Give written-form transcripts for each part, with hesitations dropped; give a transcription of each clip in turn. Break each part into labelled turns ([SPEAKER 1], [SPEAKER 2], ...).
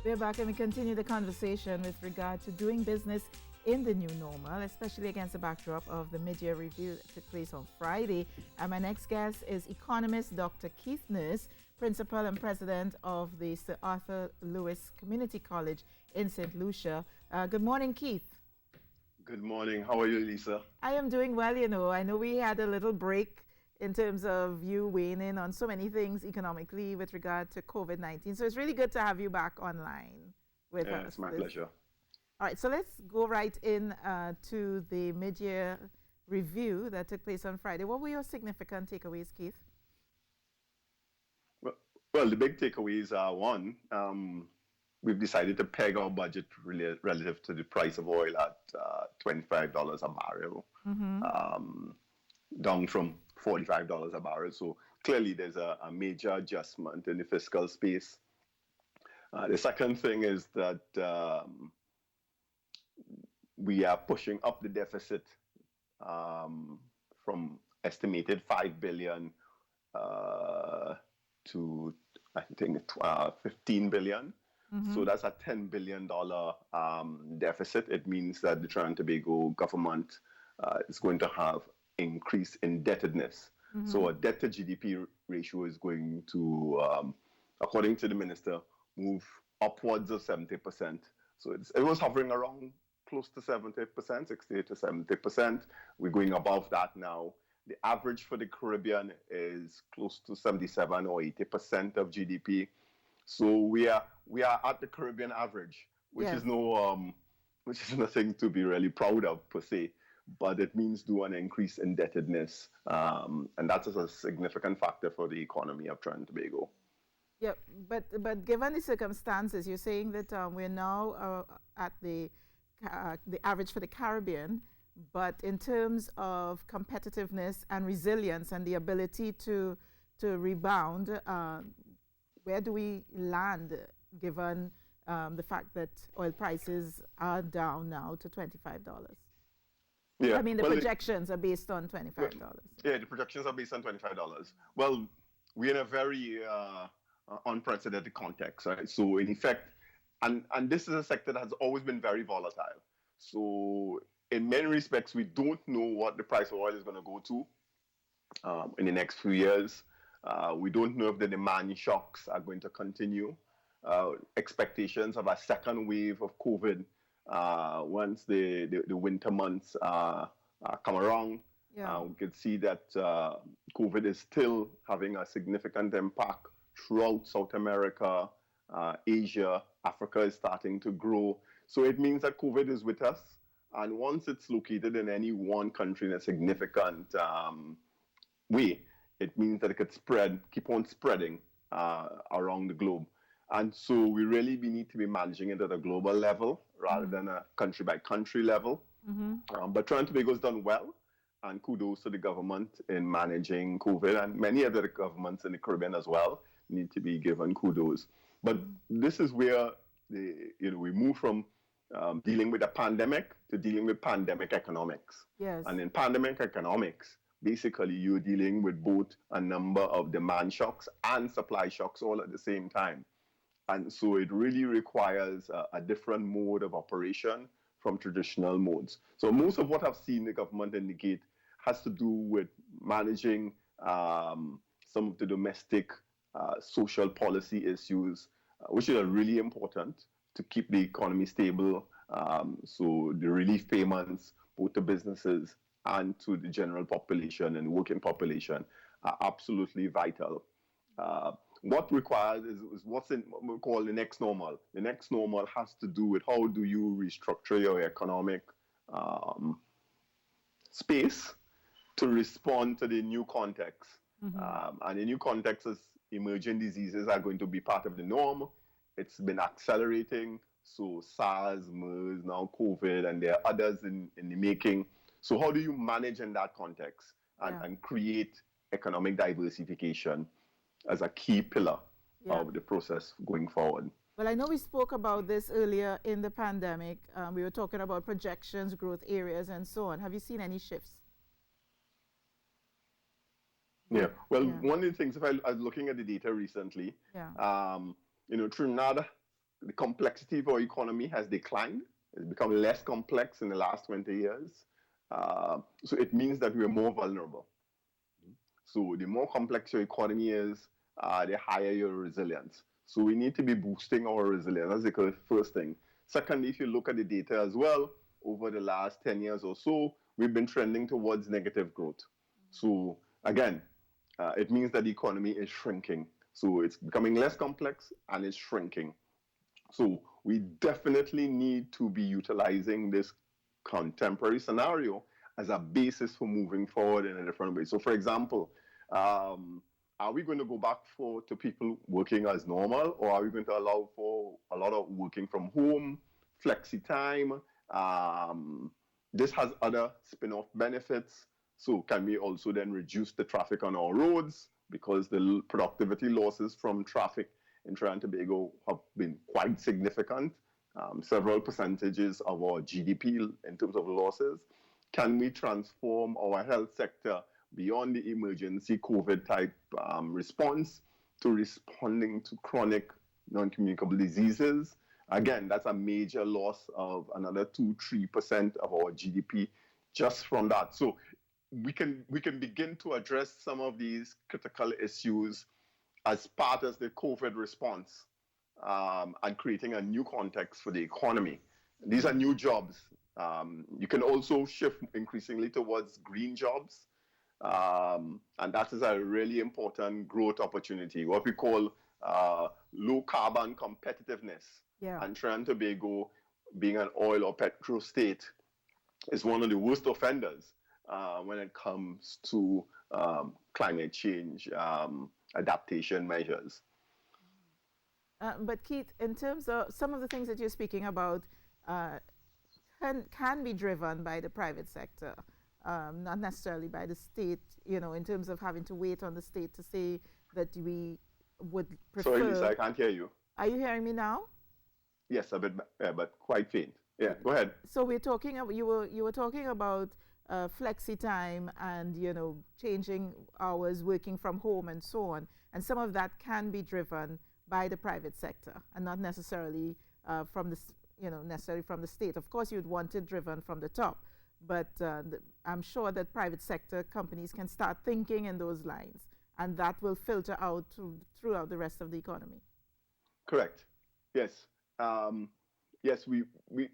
[SPEAKER 1] We're back and we continue the conversation with regard to doing business in the new normal, especially against the backdrop of the mid-year review that took place on Friday. And my next guest is economist Dr. Keith Nurse, principal and president of the Sir Arthur Lewis Community College in St. Lucia. Good morning, Keith.
[SPEAKER 2] Good morning. How are you, Lisa?
[SPEAKER 1] I am doing well, you know. I know we had a little break in terms of you weighing in on so many things economically with regard to COVID-19. So it's really good to have you back online with us.
[SPEAKER 2] It's my pleasure.
[SPEAKER 1] All right, so let's go right in to the mid-year review that took place on Friday. What were your significant takeaways, Keith?
[SPEAKER 2] Well, the big takeaways are one, we've decided to peg our budget relative to the price of oil at $25 a barrel, down from $45 a barrel. So clearly there's a major adjustment in the fiscal space. The second thing is that we are pushing up the deficit from estimated $5 billion to, I think, $15 billion. So that's a $10 billion deficit. It means that the Trinidad and Tobago government is going to have increased indebtedness. So a debt to GDP ratio is going to, according to the minister, move upwards of 70%. So it was hovering around close to 70%, 60 to 70%. We're going above that now. The average for the Caribbean is close to 77 or 80% of GDP. So we are at the Caribbean average, which is nothing to be really proud of per se, but it means do an increase in indebtedness, and that's a significant factor for the economy of Trinidad and Tobago.
[SPEAKER 1] Yeah, but given the circumstances, you're saying that we're now at the average for the Caribbean, but in terms of competitiveness and resilience and the ability to rebound, where do we land given the fact that oil prices are down now to $25?
[SPEAKER 2] Yeah,
[SPEAKER 1] I mean, the projections are based on $25.
[SPEAKER 2] Yeah, the projections are based on $25. Well, we're in a very unprecedented context, right? So in effect, and this is a sector that has always been very volatile. So in many respects, we don't know what the price of oil is going to go to in the next few years. We don't know if the demand shocks are going to continue. Expectations of a second wave of COVID once the winter months come around. We can see that COVID is still having a significant impact throughout South America, Asia. Africa is starting to grow. So it means that COVID is with us. And once it's located in any one country in a significant way, it means that it could keep on spreading around the globe. And so we really need to be managing it at a global level rather than a country by country level. But Trinidad and Tobago has done well, and kudos to the government in managing COVID, and many other governments in the Caribbean as well need to be given kudos. But this is where we move from dealing with a pandemic to dealing with pandemic economics.
[SPEAKER 1] Yes.
[SPEAKER 2] And in pandemic economics, basically you're dealing with both a number of demand shocks and supply shocks all at the same time. And so it really requires a different mode of operation from traditional modes. So most of what I've seen the government indicate has to do with managing some of the domestic social policy issues, which are really important to keep the economy stable. So the relief payments, both to businesses and to the general population and working population, are absolutely vital. What required is what we call the next normal. The next normal has to do with how do you restructure your economic space to respond to the new context. And the new context is emerging diseases are going to be part of the norm. It's been accelerating. So SARS, MERS, now COVID, and there are others in the making. So how do you manage in that context and create economic diversification as a key pillar of the process going forward?
[SPEAKER 1] Well, I know we spoke about this earlier in the pandemic. We were talking about projections, growth areas, and so on. Have you seen any shifts?
[SPEAKER 2] Yeah. Well, one of the things, if I was looking at the data recently, Trinidad the complexity of our economy has declined. It's become less complex in the last 20 years. So it means that we're more vulnerable. So the more complex your economy is, the higher your resilience. So we need to be boosting our resilience. That's the first thing. Secondly, if you look at the data as well, over the last 10 years or so, we've been trending towards negative growth. So again, it means that the economy is shrinking. So it's becoming less complex and it's shrinking. So we definitely need to be utilizing this contemporary scenario as a basis for moving forward in a different way. So, for example, are we going to go back to people working as normal, or are we going to allow for a lot of working from home, flexi time? This has other spin-off benefits. So, can we also then reduce the traffic on our roads, because the productivity losses from traffic in Trinidad and Tobago have been quite significant, several percentages of our GDP in terms of losses. Can we transform our health sector beyond the emergency COVID type response to responding to chronic non-communicable diseases? Again, that's a major loss of another 2-3% of our GDP just from that. So we can begin to address some of these critical issues as part of the COVID response, and creating a new context for the economy. These are new jobs. You can also shift increasingly towards green jobs, and that is a really important growth opportunity, what we call low carbon competitiveness.
[SPEAKER 1] Yeah.
[SPEAKER 2] And Trinidad and Tobago, being an oil or petrol state, is one of the worst offenders when it comes to climate change adaptation measures.
[SPEAKER 1] But Keith, in terms of some of the things that you're speaking about, can be driven by the private sector, not necessarily by the state. In terms of having to wait on the state to say that we would prefer.
[SPEAKER 2] Sorry, Lisa, I can't hear you.
[SPEAKER 1] Are you hearing me now?
[SPEAKER 2] Yes, a bit, but quite faint. Yeah, go ahead.
[SPEAKER 1] So we're talking. You were talking about flexi time and changing hours, working from home, and so on. And some of that can be driven by the private sector, and not necessarily from the necessarily from the state. Of course, you'd want it driven from the top, but I'm sure that private sector companies can start thinking in those lines, and that will filter out throughout the rest of the economy.
[SPEAKER 2] Correct. Yes. Yes, we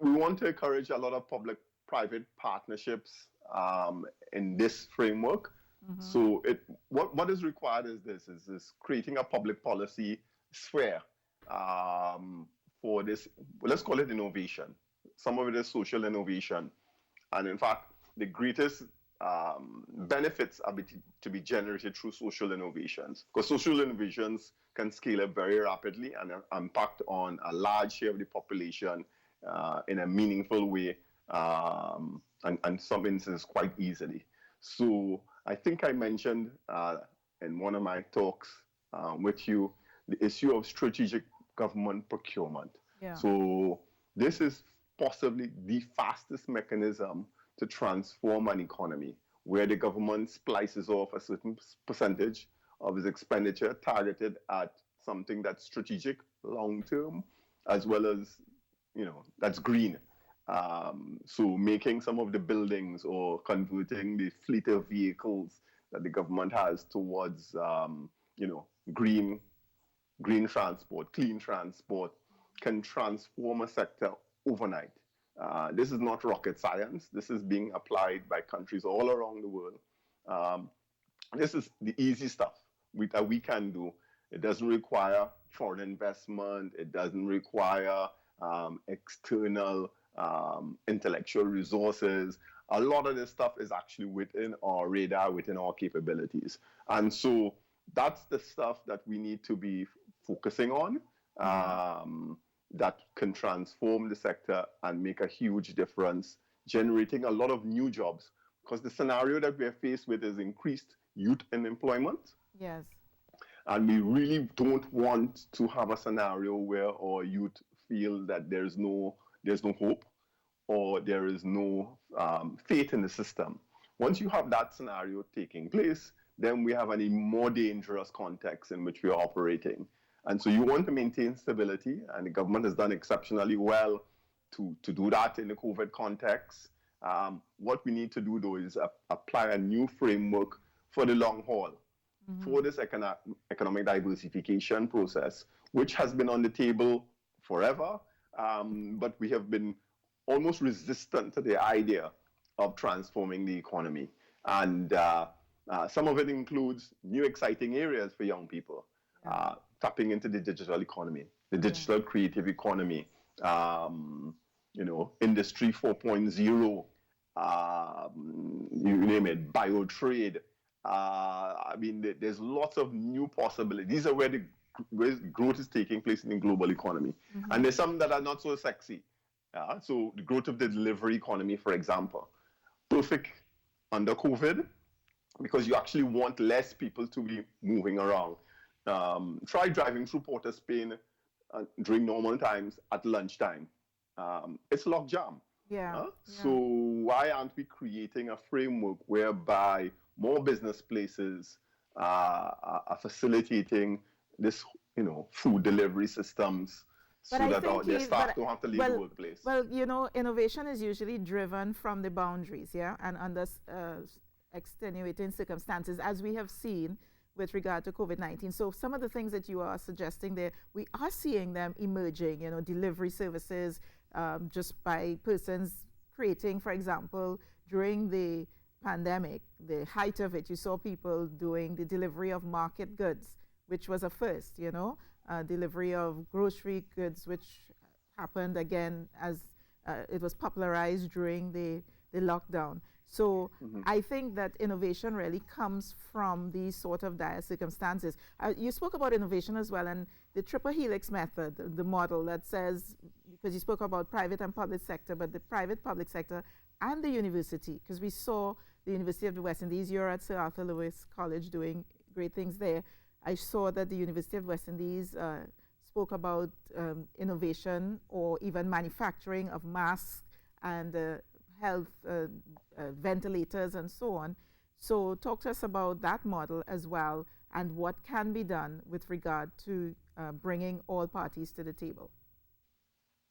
[SPEAKER 2] want to encourage a lot of public-private partnerships in this framework. Mm-hmm. So what is required is this creating a public policy sphere for this, let's call it innovation. Some of it is social innovation. And in fact, the greatest benefits are to be generated through social innovations, because social innovations can scale up very rapidly and impact on a large share of the population in a meaningful way, and some instances quite easily. So I think I mentioned in one of my talks with you the issue of strategic government procurement.
[SPEAKER 1] Yeah.
[SPEAKER 2] So this is possibly the fastest mechanism to transform an economy, where the government splices off a certain percentage of its expenditure targeted at something that's strategic, long-term, as well as, that's green. So making some of the buildings or converting the fleet of vehicles that the government has towards, green transport, clean transport, can transform a sector overnight. This is not rocket science. This is being applied by countries all around the world. This is the easy stuff that we can do. It doesn't require foreign investment. It doesn't require external intellectual resources. A lot of this stuff is actually within our radar, within our capabilities. And so that's the stuff that we need to be focusing on. That can transform the sector and make a huge difference, generating a lot of new jobs. Because the scenario that we're faced with is increased youth unemployment.
[SPEAKER 1] Yes.
[SPEAKER 2] And we really don't want to have a scenario where our youth feel that there's no hope, or there is no faith in the system. Once you have that scenario taking place, then we have a more dangerous context in which we are operating. And so you want to maintain stability, and the government has done exceptionally well to do that in the COVID context. What we need to do, though, is apply a new framework for the long haul, for this economic diversification process, which has been on the table forever, but we have been almost resistant to the idea of transforming the economy. And some of it includes new exciting areas for young people, tapping into the digital economy, the digital creative economy, Industry 4.0, you name it, biotrade. There's lots of new possibilities. These are where the growth is taking place in the global economy. And there's some that are not so sexy. So the growth of the delivery economy, for example, perfect under COVID, because you actually want less people to be moving around. Try driving through Port of Spain during normal times at lunchtime. It's logjam. So why aren't we creating a framework whereby more business places are facilitating this, food delivery systems, so that their staff don't have to leave the workplace?
[SPEAKER 1] Well, innovation is usually driven from the boundaries, and under extenuating circumstances, as we have seen with regard to COVID-19. So some of the things that you are suggesting there, we are seeing them emerging, delivery services, just by persons creating, for example, during the pandemic, the height of it, you saw people doing the delivery of market goods, which was a first, delivery of grocery goods, which happened again as it was popularized during the lockdown. So I think that innovation really comes from these sort of dire circumstances. You spoke about innovation as well, and the triple helix method, the model that says, because you spoke about private and public sector, but the private, public sector, and the university, because we saw the University of the West Indies, you're at Sir Arthur Lewis College doing great things there. I saw that the University of West Indies spoke about innovation or even manufacturing of masks and health ventilators and so on. So talk to us about that model as well, and what can be done with regard to bringing all parties to the table.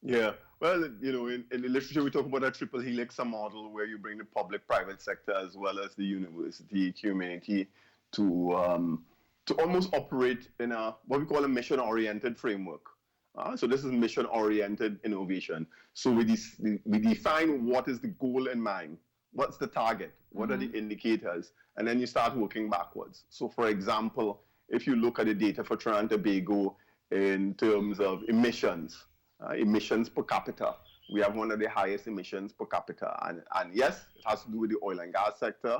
[SPEAKER 2] Yeah, well, in the literature, we talk about a triple helix model where you bring the public, private sector, as well as the university community to almost operate in what we call a mission-oriented framework. So this is mission-oriented innovation. So we define what is the goal in mind, what's the target, what are the indicators, and then you start working backwards. So for example, if you look at the data for Trinidad and Tobago in terms of emissions per capita, we have one of the highest emissions per capita. And yes, it has to do with the oil and gas sector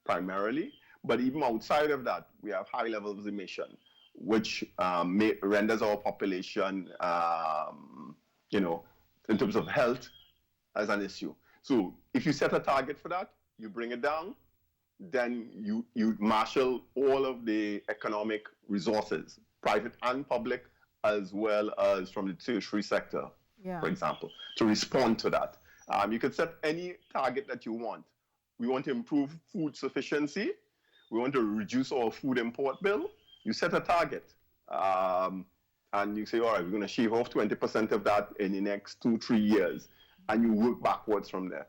[SPEAKER 2] primarily, but even outside of that, we have high levels of emission, which renders our population, in terms of health, as an issue. So if you set a target for that, you bring it down, then you marshal all of the economic resources, private and public, as well as from the tertiary sector, for example, to respond to that. You can set any target that you want. We want to improve food sufficiency. We want to reduce our food import bill. You set a target, and you say, all right, we're going to shave off 20% of that in the next 2-3 years, and you work backwards from there.